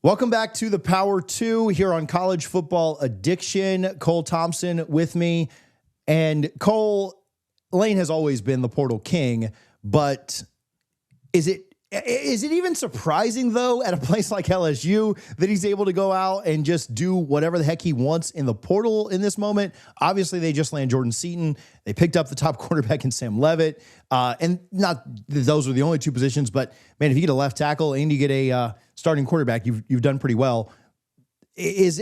Welcome back to the Power 2 here on College Football Addiction. Cole Thompson with me. And Cole, Lane has always been the portal king, but is it even surprising, though, at a place like LSU that he's able to go out and just do whatever the heck he wants in the portal in this moment? Obviously, they just landed Jordan Seaton. They picked up the top quarterback in Sam Leavitt. And not those were the only two positions, but, man, if you get a left tackle and you get a starting quarterback, you've done pretty well. It's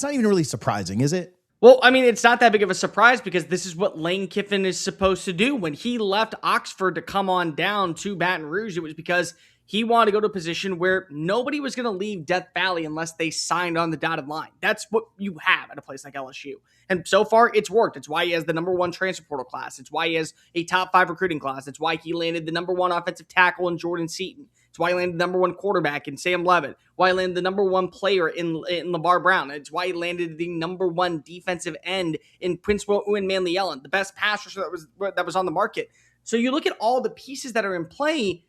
not even really surprising, is it? Well, I mean, it's not that big of a surprise because this is what Lane Kiffin is supposed to do. When he left Oxford to come on down to Baton Rouge, it was because he wanted to go to a position where nobody was going to leave Death Valley unless they signed on the dotted line. That's what you have at a place like LSU. And so far, it's worked. It's why he has the number one transfer portal class. It's why he has a top 5 recruiting class. It's why he landed the number one offensive tackle in Jordan Seaton. It's why he landed the number one quarterback in Sam Leavitt. Why he landed the number one player in LeVar Brown. It's why he landed the number one defensive end in Prince William Manley Ellen, the best pass rusher that was on the market. So you look at all the pieces that are in play.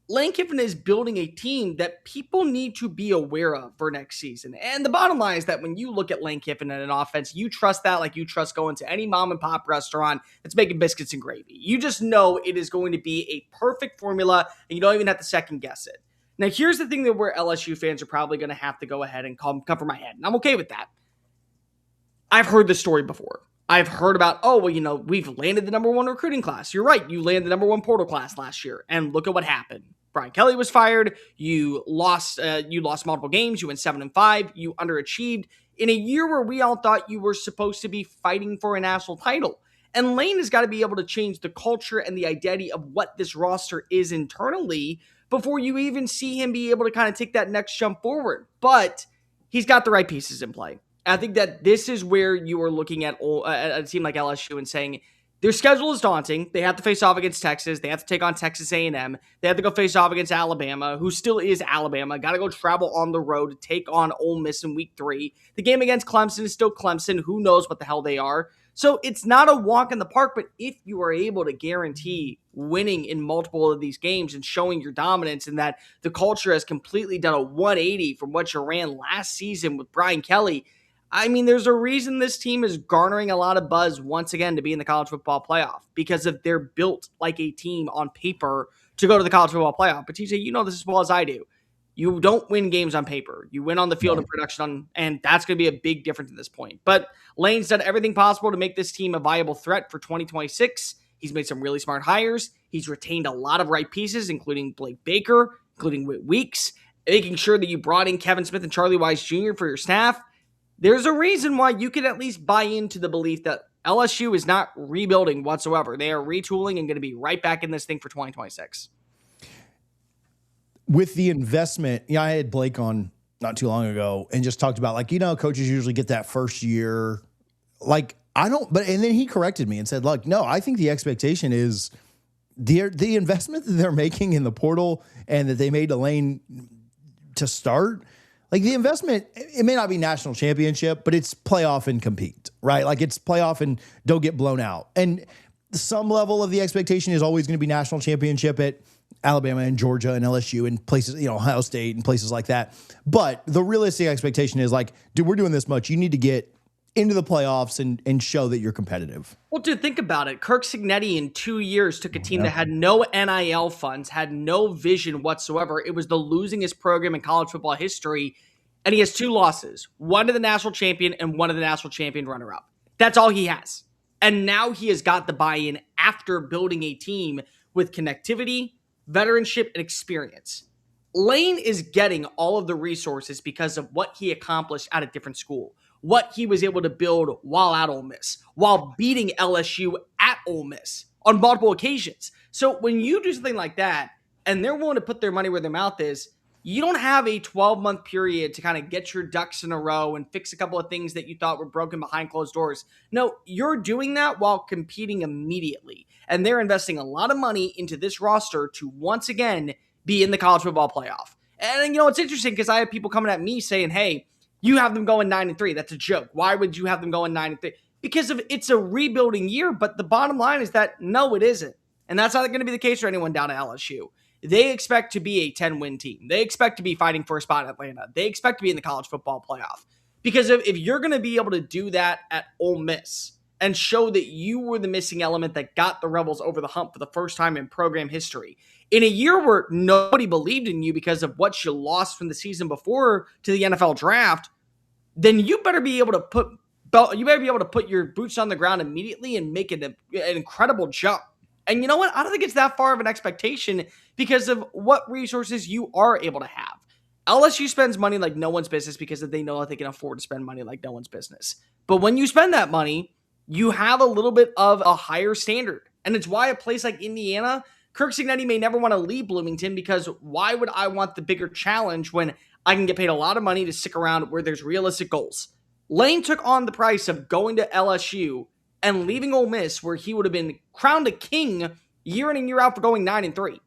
Lane Kiffin is building a team that people need to be aware of for next season. And the bottom line is that when you look at Lane Kiffin and an offense, you trust that like you trust going to any mom and pop restaurant that's making biscuits and gravy. You just know it is going to be a perfect formula, and you don't even have to second guess it. Now, here's the thing that where LSU fans are probably going to have to go ahead and come for my head, and I'm okay with that. I've heard this story before. I've heard about, we've landed the number one recruiting class. You're right. You landed the number one portal class last year. And look at what happened. Brian Kelly was fired. You lost multiple games. You went 7-5. You underachieved in a year where we all thought you were supposed to be fighting for a national title. And Lane has got to be able to change the culture and the identity of what this roster is internally before you even see him be able to kind of take that next jump forward. But he's got the right pieces in play. I think that this is where you are looking at a team like LSU and saying their schedule is daunting. They have to face off against Texas. They have to take on Texas A&M. They have to go face off against Alabama, who still is Alabama. Got to go travel on the road to take on Ole Miss in week 3. The game against Clemson is still Clemson. Who knows what the hell they are? So it's not a walk in the park, but if you are able to guarantee winning in multiple of these games and showing your dominance and that the culture has completely done a 180 from what you ran last season with Brian Kelly, I mean, there's a reason this team is garnering a lot of buzz once again to be in the college football playoff because of they're built like a team on paper to go to the college football playoff. But TJ, you know this as well as I do. You don't win games on paper. You win on the field of production, and that's going to be a big difference at this point. But Lane's done everything possible to make this team a viable threat for 2026. He's made some really smart hires. He's retained a lot of right pieces, including Blake Baker, including Whit Weeks, making sure that you brought in Kevin Smith and Charlie Wise Jr. for your staff. There's a reason why you can at least buy into the belief that LSU is not rebuilding whatsoever. They are retooling and going to be right back in this thing for 2026. With the investment, I had Blake on not too long ago and just talked about coaches usually get that first year. And then he corrected me and said, look, no, I think the expectation is the investment that they're making in the portal and that they made to Lane to start. Like the investment, it may not be national championship, but it's playoff and compete, right? Like it's playoff and don't get blown out. And some level of the expectation is always going to be national championship at Alabama and Georgia and LSU and places, Ohio State and places like that. But the realistic expectation is dude, we're doing this much. You need to get into the playoffs and show that you're competitive. Well, dude, think about it. Kirk Cignetti in 2 years took a team that had no NIL funds, had no vision whatsoever. It was the losingest program in college football history. And he has 2 losses, one to the national champion and one to the national champion runner-up. That's all he has. And now he has got the buy-in after building a team with connectivity, veteranship, and experience. Lane is getting all of the resources because of what he accomplished at a different school, what he was able to build while at Ole Miss, while beating LSU at Ole Miss on multiple occasions. So when you do something like that, and they're willing to put their money where their mouth is, you don't have a 12-month period to kind of get your ducks in a row and fix a couple of things that you thought were broken behind closed doors. No, you're doing that while competing immediately. And they're investing a lot of money into this roster to once again be in the college football playoff. And it's interesting because I have people coming at me saying, hey, you have them going 9-3. That's a joke. Why would you have them going 9-3? Because it's a rebuilding year, but the bottom line is that no, it isn't. And that's not going to be the case for anyone down at LSU. they expect to be a 10-win team. They expect to be fighting for a spot in Atlanta. They expect to be in the college football playoff. Because if you're going to be able to do that at Ole Miss and show that you were the missing element that got the Rebels over the hump for the first time in program history, in a year where nobody believed in you because of what you lost from the season before to the NFL draft, then you better be able to put your boots on the ground immediately and make an incredible jump. And you know what? I don't think it's that far of an expectation because of what resources you are able to have. LSU spends money like no one's business because they know that they can afford to spend money like no one's business. But when you spend that money, you have a little bit of a higher standard. And it's why a place like Indiana, Kirk Cignetti may never want to leave Bloomington, because why would I want the bigger challenge when I can get paid a lot of money to stick around where there's realistic goals? Lane took on the price of going to LSU and leaving Ole Miss, where he would have been crowned a king year in and year out for going 9-3.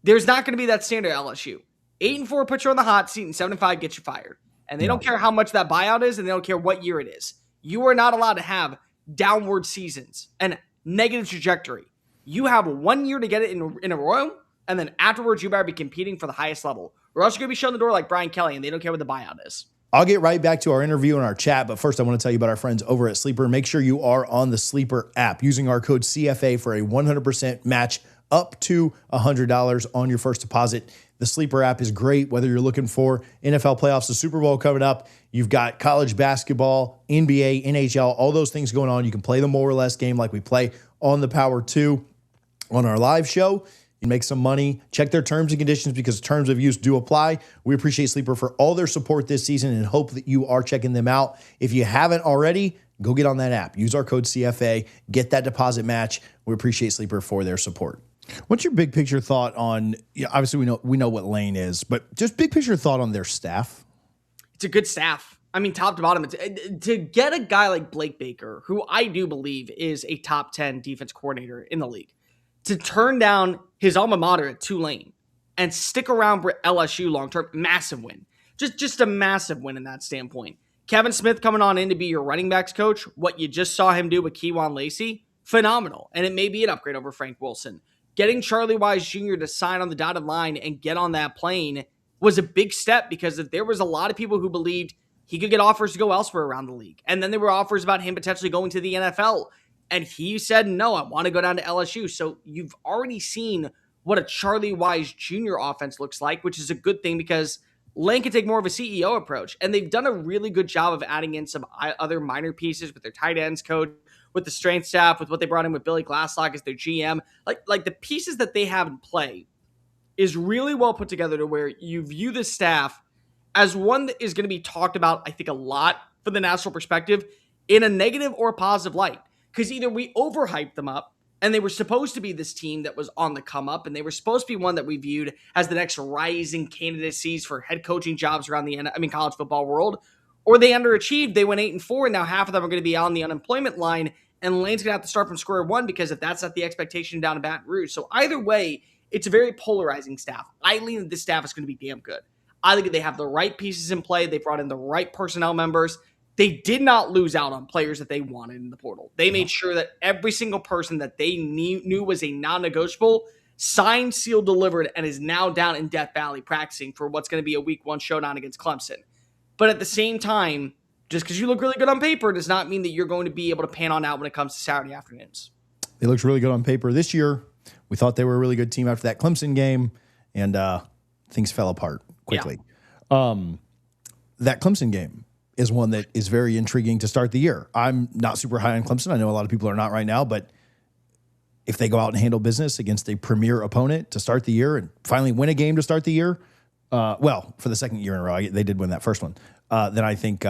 There's not going to be that standard at LSU. 8-4 puts you on the hot seat, and 7-5 gets you fired. And they don't care how much that buyout is, and they don't care what year it is. You are not allowed to have downward seasons and negative trajectory. You have 1 year to get it in a row, and then afterwards you better be competing for the highest level. Or else you're going to be shown the door like Brian Kelly, and they don't care what the buyout is. I'll get right back to our interview and our chat, but first I want to tell you about our friends over at Sleeper. Make sure you are on the Sleeper app using our code CFA for a 100% match up to $100 on your first deposit. The Sleeper app is great, whether you're looking for NFL playoffs, the Super Bowl coming up, you've got college basketball, NBA, NHL, all those things going on. You can play the more or less game like we play on the Power 2 on our live show. You make some money. Check their terms and conditions because terms of use do apply. We appreciate Sleeper for all their support this season and hope that you are checking them out. If you haven't already, go get on that app. Use our code CFA. Get that deposit match. We appreciate Sleeper for their support. What's your big picture thought on, obviously we know what Lane is, but just big picture thought on their staff? It's a good staff. I mean, top to bottom. To get a guy like Blake Baker, who I do believe is a top 10 defense coordinator in the league, to turn down his alma mater at Tulane and stick around for LSU long-term, massive win. Just a massive win in that standpoint. Kevin Smith coming on in to be your running backs coach, what you just saw him do with Keywan Lacey, phenomenal. And it may be an upgrade over Frank Wilson. Getting Charlie Wise Jr. to sign on the dotted line and get on that plane was a big step because there was a lot of people who believed he could get offers to go elsewhere around the league. And then there were offers about him potentially going to the NFL. And he said, no, I want to go down to LSU. So you've already seen what a Charlie Wise Jr. offense looks like, which is a good thing because Lane can take more of a CEO approach. And they've done a really good job of adding in some other minor pieces with their tight ends coach, with the strength staff, with what they brought in with Billy Glasslock as their GM. Like the pieces that they have in play is really well put together to where you view the staff as one that is going to be talked about, I think, a lot from the national perspective in a negative or a positive light. Because either we overhyped them up and they were supposed to be this team that was on the come up and they were supposed to be one that we viewed as the next rising candidacies for head coaching jobs around the college football world, or they underachieved. They went 8-4 and now half of them are going to be on the unemployment line and Lane's going to have to start from square one because if that's not the expectation down in Baton Rouge. So either way, it's a very polarizing staff. I lean that this staff is going to be damn good. I think they have the right pieces in play. They brought in the right personnel members. They did not lose out on players that they wanted in the portal. They made sure that every single person that they knew was a non-negotiable signed, sealed, delivered, and is now down in Death Valley practicing for what's going to be a week 1 showdown against Clemson. But at the same time, just because you look really good on paper does not mean that you're going to be able to pan on out when it comes to Saturday afternoons. They looked really good on paper this year. We thought they were a really good team after that Clemson game, and things fell apart quickly. Yeah. That Clemson game is one that is very intriguing to start the year. I'm not super high on Clemson. I know a lot of people are not right now, but if they go out and handle business against a premier opponent to start the year and finally win a game to start the year, for the second year in a row, they did win that first one, then I think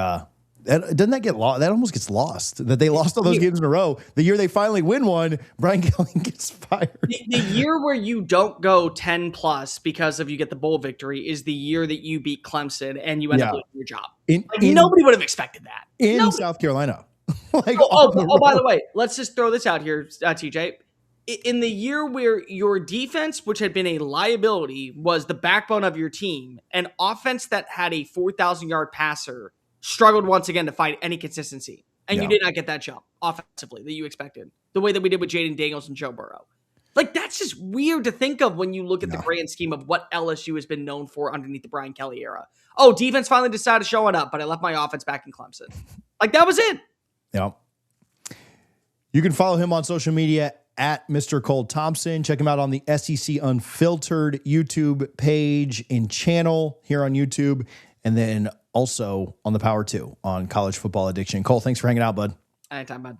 doesn't that get lost? That almost gets lost, that they lost all those games in a row. The year they finally win one, Brian Kelly gets fired. The year where you don't go 10 plus because of you get the bowl victory is the year that you beat Clemson and you end up losing your job. Nobody would have expected that. In South Carolina. By the way, let's just throw this out here, TJ. In the year where your defense, which had been a liability, was the backbone of your team, an offense that had a 4,000-yard passer struggled once again to find any consistency. And you did not get that jump offensively that you expected, the way that we did with Jaden Daniels and Joe Burrow. Like, that's just weird to think of when you look at the grand scheme of what LSU has been known for underneath the Brian Kelly era. Oh, defense finally decided to show it up, but I left my offense back in Clemson. Like, that was it. Yeah. You can follow him on social media at Mr. Cole Thompson. Check him out on the SEC Unfiltered YouTube page and channel here on YouTube. And then also on the Power 2 on College Football Addiction. Cole, thanks for hanging out, bud. Anytime, bud.